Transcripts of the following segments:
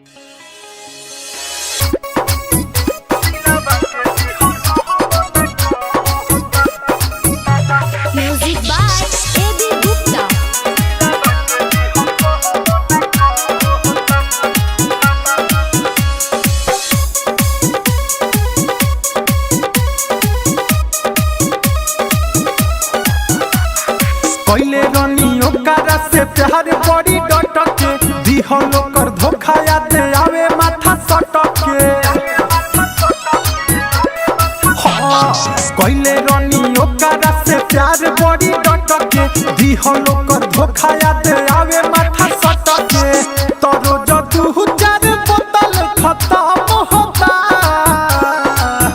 Music by A.B. Gupta. पहले रनियो कारा से प्यार बड़ी डटके दिहलो कर धोखा याद आवे माथा सटके। पहले रनियो कारा से प्यार बड़ी डटके दिहलो कर धोखा याद आवे माथा सटके। तोरो जदू चार बोतल खत्म होता।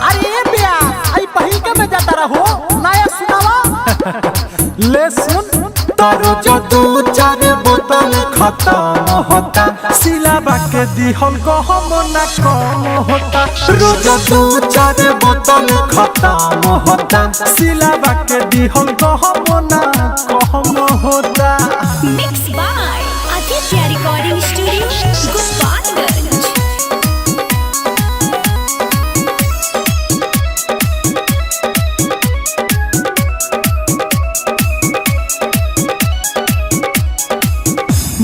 अरे बिया आई पहिल के में जाता रहो नया सुनावा ले सुन तारो जदू चार बोतल खत्म होता। सिलाबा के दिहल गहम ना कम होता। रोज दू चार बोतल खत्म होता। सिलाबा के दिहल गहम ना कम होता। Mixed by Aditya Recording Studio, Gopalganj.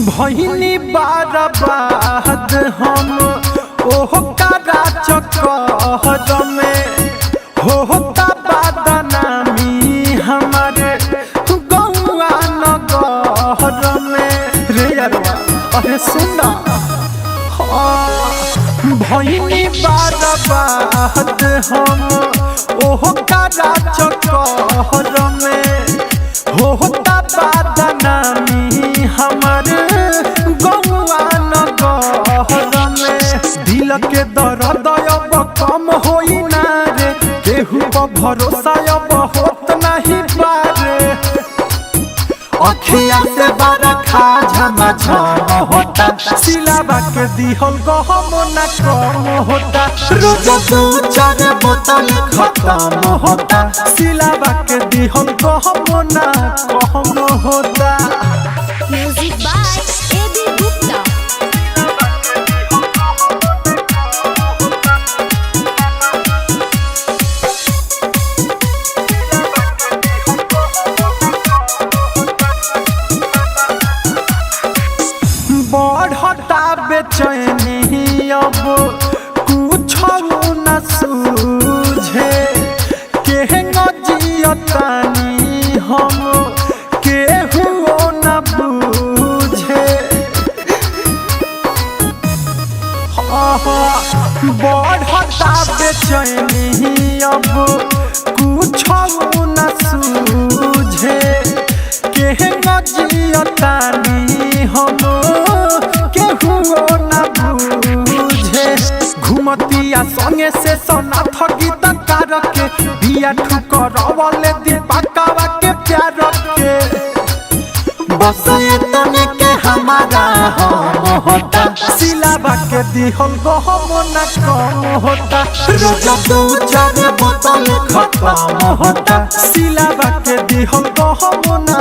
भइनी बाराबाद हम ओहो कारा चक्कर में होता बदनामी हमारे गौआ नगर में। रे यारवा अरे सुना भइनी बाराबाद हम ओहो कारा चक्कर में होता बदनामी हमारे गौआ नगर में। दिल के दर्द अब कम होई ना रे केहू पर भरोसा अब होत नहीं पारे। अखिया से बरखा झमाझम होता। सिलाबा के दिहल गहम ना कम होता। रोज दू चार बोतल खत्म होता। सिलाबा के दिहल गहम ना कम होता। Music by A.B. Gupta. बढ़ता बेचैनी अब कुछ न सूझे। केहंग जियतानी हम केहू न बूझे। बढ़ता बेचैनी अब कुछ न सूझे। केहंग जियतानी हम केहू न बूझे। घुमतिया संगे से सोना गीत कार के बिया ठुकरवले दीपकवा के प्यार के। बस तने के हमारा हम होता। सिलाबा के दिहल गहम ना कम होता। रोज दू चार बोतल खत्म होता। सिलाबा के दिहल गहम ना